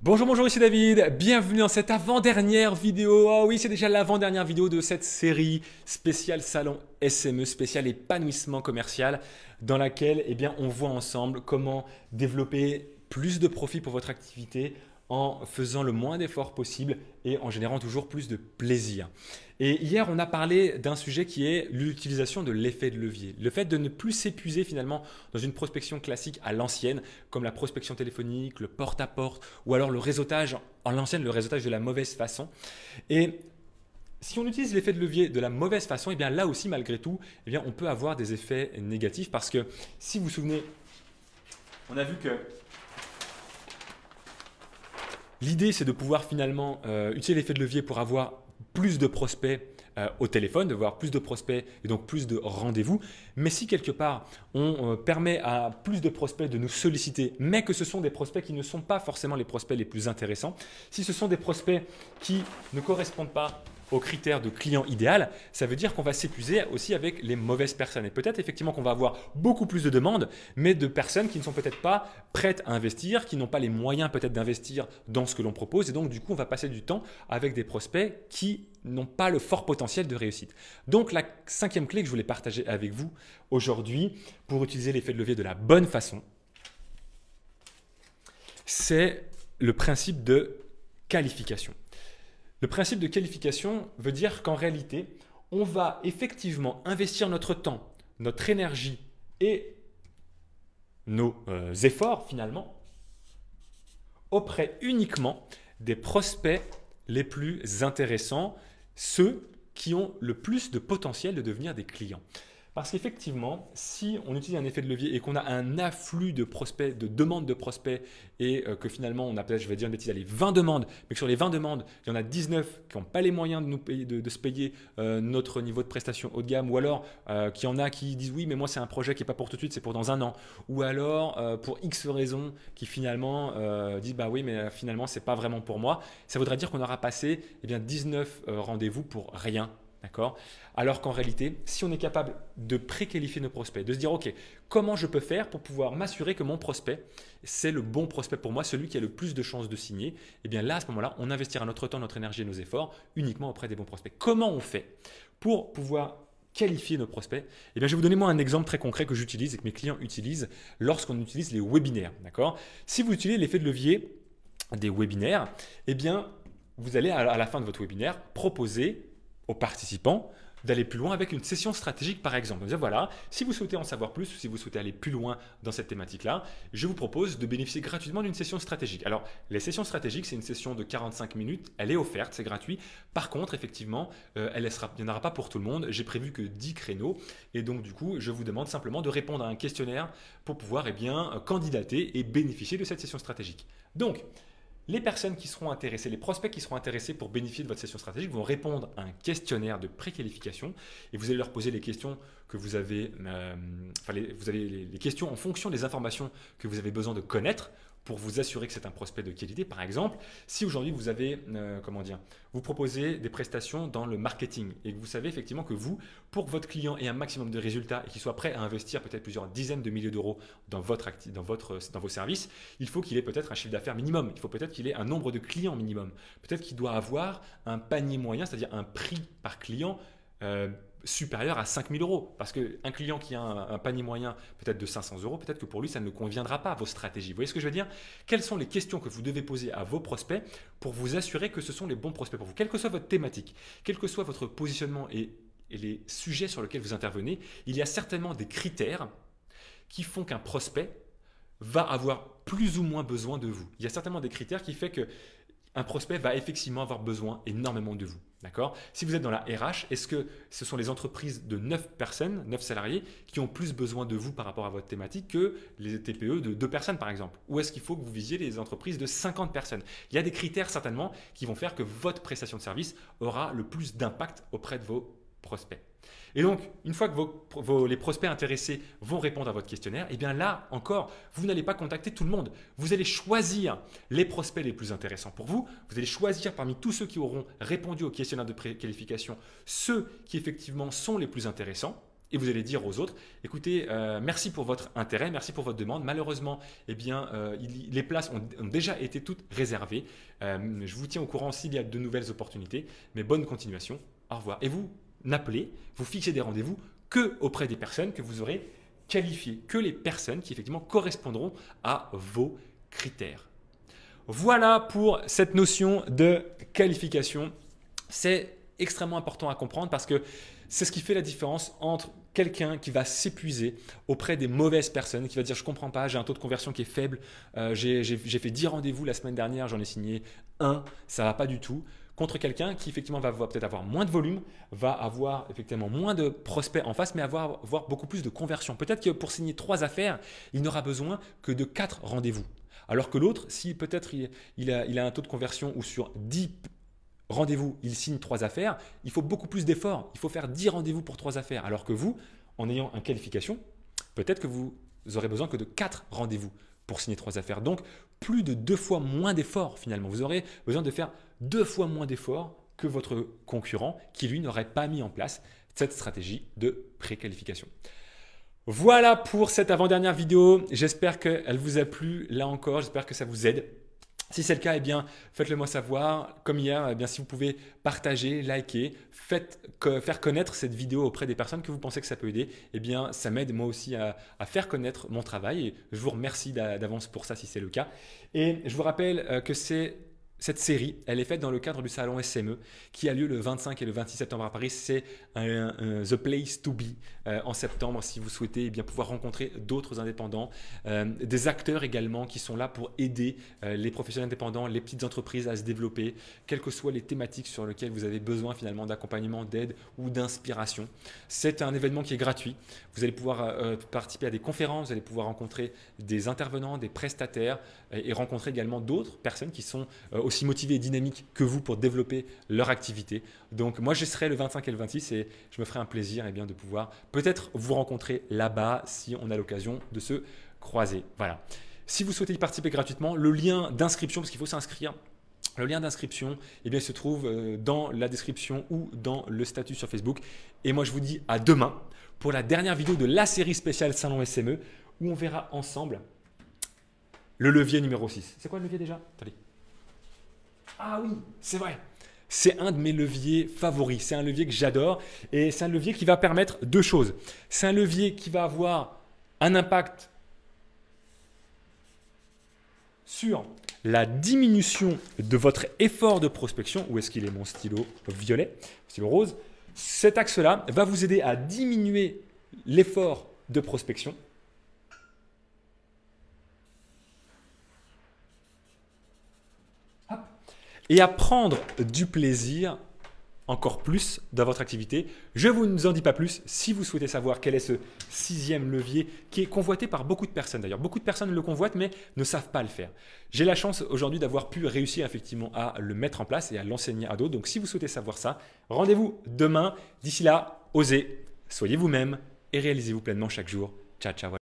Bonjour, ici David, bienvenue dans cette avant-dernière vidéo. Ah oui, c'est déjà l'avant-dernière vidéo de cette série spéciale salon SME, spécial épanouissement commercial, dans laquelle on voit ensemble comment développer plus de profit pour votre activité en faisant le moins d'efforts possible et en générant toujours plus de plaisir. Et hier, on a parlé d'un sujet qui est l'utilisation de l'effet de levier. Le fait de ne plus s'épuiser finalement dans une prospection classique à l'ancienne, comme la prospection téléphonique, le porte-à-porte ou alors le réseautage en l'ancienne, le réseautage de la mauvaise façon. Et si on utilise l'effet de levier de la mauvaise façon, et bien là aussi, malgré tout, on peut avoir des effets négatifs parce que si vous vous souvenez, on a vu que l'idée, c'est de pouvoir finalement utiliser l'effet de levier pour avoir plus de prospects au téléphone, de voir plus de prospects et donc plus de rendez-vous. Mais si quelque part, on permet à plus de prospects de nous solliciter, mais que ce sont des prospects qui ne sont pas forcément les prospects les plus intéressants, si ce sont des prospects qui ne correspondent pas aux critères de client idéal, ça veut dire qu'on va s'épuiser aussi avec les mauvaises personnes. Et peut-être effectivement qu'on va avoir beaucoup plus de demandes, mais de personnes qui ne sont peut-être pas prêtes à investir, qui n'ont pas les moyens peut-être d'investir dans ce que l'on propose. Et donc du coup, on va passer du temps avec des prospects qui n'ont pas le fort potentiel de réussite. Donc la cinquième clé que je voulais partager avec vous aujourd'hui pour utiliser l'effet de levier de la bonne façon, c'est le principe de qualification. Le principe de qualification veut dire qu'en réalité, on va effectivement investir notre temps, notre énergie et nos efforts finalement auprès uniquement des prospects les plus intéressants, ceux qui ont le plus de potentiel de devenir des clients. Parce qu'effectivement, si on utilise un effet de levier et qu'on a un afflux de prospects, de demandes de prospects, et que finalement on a peut-être, je vais dire une bêtise, allez, 20 demandes, mais que sur les 20 demandes, il y en a 19 qui n'ont pas les moyens de, nous payer, de se payer notre niveau de prestation haut de gamme, ou alors qu'il y en a qui disent oui, mais moi c'est un projet qui n'est pas pour tout de suite, c'est pour dans un an, ou alors pour X raisons qui finalement disent bah oui, mais finalement c'est pas vraiment pour moi, ça voudrait dire qu'on aura passé 19 rendez-vous pour rien. D'accord? Alors qu'en réalité, si on est capable de préqualifier nos prospects, de se dire ok, comment je peux faire pour pouvoir m'assurer que mon prospect, c'est le bon prospect pour moi, celui qui a le plus de chances de signer, et bien là, à ce moment-là, on investira notre temps, notre énergie et nos efforts uniquement auprès des bons prospects. Comment on fait pour pouvoir qualifier nos prospects? Je vais vous donner moi un exemple très concret que j'utilise et que mes clients utilisent lorsqu'on utilise les webinaires. D'accord? Si vous utilisez l'effet de levier des webinaires, vous allez à la fin de votre webinaire proposer aux participants d'aller plus loin avec une session stratégique par exemple. Dire voilà, si vous souhaitez en savoir plus, si vous souhaitez aller plus loin dans cette thématique-là, je vous propose de bénéficier gratuitement d'une session stratégique. Alors, les sessions stratégiques, c'est une session de 45 minutes, elle est offerte, c'est gratuit. Par contre, effectivement, il n'y en aura pas pour tout le monde. J'ai prévu que 10 créneaux et donc du coup, je vous demande simplement de répondre à un questionnaire pour pouvoir candidater et bénéficier de cette session stratégique. Donc, les personnes qui seront intéressées, les prospects qui seront intéressés pour bénéficier de votre session stratégique vont répondre à un questionnaire de préqualification et vous allez leur poser les questions que vous avez, vous avez les questions en fonction des informations que vous avez besoin de connaître pour vous assurer que c'est un prospect de qualité. Par exemple, si aujourd'hui vous avez, vous proposez des prestations dans le marketing et que vous savez effectivement que vous, pour que votre client ait un maximum de résultats et qu'il soit prêt à investir peut-être plusieurs dizaines de milliers d'euros dans vos services, il faut qu'il ait peut-être un chiffre d'affaires minimum, il faut peut-être qu'il ait un nombre de clients minimum, peut-être qu'il doit avoir un panier moyen, c'est-à-dire un prix par client supérieur à 5 000 euros. Parce qu'un client qui a un panier moyen peut-être de 500 euros, peut-être que pour lui, ça ne conviendra pas à vos stratégies. Vous voyez ce que je veux dire? Quelles sont les questions que vous devez poser à vos prospects pour vous assurer que ce sont les bons prospects pour vous? Quelle que soit votre thématique, quel que soit votre positionnement et les sujets sur lesquels vous intervenez, il y a certainement des critères qui font qu'un prospect va avoir plus ou moins besoin de vous. Il y a certainement des critères qui font que un prospect va effectivement avoir besoin énormément de vous. D'accord? Si vous êtes dans la RH, est-ce que ce sont les entreprises de 9 personnes, 9 salariés, qui ont plus besoin de vous par rapport à votre thématique que les TPE de 2 personnes par exemple? Ou est-ce qu'il faut que vous visiez les entreprises de 50 personnes? Il y a des critères certainement qui vont faire que votre prestation de service aura le plus d'impact auprès de vos prospects. Et donc, une fois que les prospects intéressés vont répondre à votre questionnaire, et bien là encore, vous n'allez pas contacter tout le monde. Vous allez choisir les prospects les plus intéressants pour vous. Vous allez choisir parmi tous ceux qui auront répondu au questionnaire de préqualification, ceux qui effectivement sont les plus intéressants. Et vous allez dire aux autres, écoutez, merci pour votre intérêt, merci pour votre demande. Malheureusement, eh bien, les places ont déjà été toutes réservées. Je vous tiens au courant s'il y a de nouvelles opportunités, mais bonne continuation. Au revoir. Et vous n'appelez, vous fixez des rendez-vous que auprès des personnes que vous aurez qualifiées, que les personnes qui effectivement correspondront à vos critères. Voilà pour cette notion de qualification. C'est extrêmement important à comprendre parce que c'est ce qui fait la différence entre quelqu'un qui va s'épuiser auprès des mauvaises personnes, qui va dire je ne comprends pas, j'ai un taux de conversion qui est faible, j'ai fait 10 rendez-vous la semaine dernière, j'en ai signé 1, ça ne va pas du tout, contre quelqu'un qui effectivement va peut-être avoir moins de volume, va avoir effectivement moins de prospects en face, mais avoir beaucoup plus de conversion. Peut-être que pour signer 3 affaires, il n'aura besoin que de 4 rendez-vous. Alors que l'autre, si peut-être il a un taux de conversion où sur 10 rendez-vous, il signe 3 affaires, il faut beaucoup plus d'efforts. Il faut faire 10 rendez-vous pour 3 affaires. Alors que vous, en ayant une qualification, peut-être que vous aurez besoin que de 4 rendez-vous pour signer 3 affaires. Donc, plus de 2 fois moins d'efforts finalement. Vous aurez besoin de faire 2 fois moins d'efforts que votre concurrent qui, lui, n'aurait pas mis en place cette stratégie de préqualification. Voilà pour cette avant-dernière vidéo. J'espère qu'elle vous a plu. Là encore, j'espère que ça vous aide. Si c'est le cas, eh bien, faites-le moi savoir. Comme hier, eh bien, si vous pouvez partager, liker, faire connaître cette vidéo auprès des personnes que vous pensez que ça peut aider, eh bien, ça m'aide moi aussi à faire connaître mon travail. Et je vous remercie d'avance pour ça si c'est le cas. Et je vous rappelle que cette série, elle est faite dans le cadre du salon SME qui a lieu le 25 et le 26 septembre à Paris. C'est the place to be en septembre si vous souhaitez eh bien, pouvoir rencontrer d'autres indépendants, des acteurs également qui sont là pour aider les professionnels indépendants, les petites entreprises à se développer, quelles que soient les thématiques sur lesquelles vous avez besoin finalement d'accompagnement, d'aide ou d'inspiration. C'est un événement qui est gratuit. Vous allez pouvoir participer à des conférences, vous allez pouvoir rencontrer des intervenants, des prestataires et rencontrer également d'autres personnes qui sont aussi motivés et dynamiques que vous pour développer leur activité. Donc moi je serai le 25 et le 26 et je me ferai un plaisir eh bien, de pouvoir peut-être vous rencontrer là-bas si on a l'occasion de se croiser. Voilà. Si vous souhaitez y participer gratuitement, le lien d'inscription, parce qu'il faut s'inscrire, le lien d'inscription eh bien, se trouve dans la description ou dans le statut sur Facebook. Et moi je vous dis à demain pour la dernière vidéo de la série spéciale Salon SME où on verra ensemble le levier numéro 6. C'est quoi le levier déjà? Attendez. Ah oui, c'est vrai. C'est un de mes leviers favoris. C'est un levier que j'adore et c'est un levier qui va permettre 2 choses. C'est un levier qui va avoir un impact sur la diminution de votre effort de prospection. Où est-ce qu'il est mon stylo violet, stylo rose? Cet axe-là va vous aider à diminuer l'effort de prospection. Et à prendre du plaisir encore plus dans votre activité. Je ne vous en dis pas plus. Si vous souhaitez savoir quel est ce 6e levier qui est convoité par beaucoup de personnes d'ailleurs. Beaucoup de personnes le convoitent mais ne savent pas le faire. J'ai la chance aujourd'hui d'avoir pu réussir effectivement à le mettre en place et à l'enseigner à d'autres. Donc si vous souhaitez savoir ça, rendez-vous demain. D'ici là, osez, soyez vous-même et réalisez-vous pleinement chaque jour. Ciao, ciao.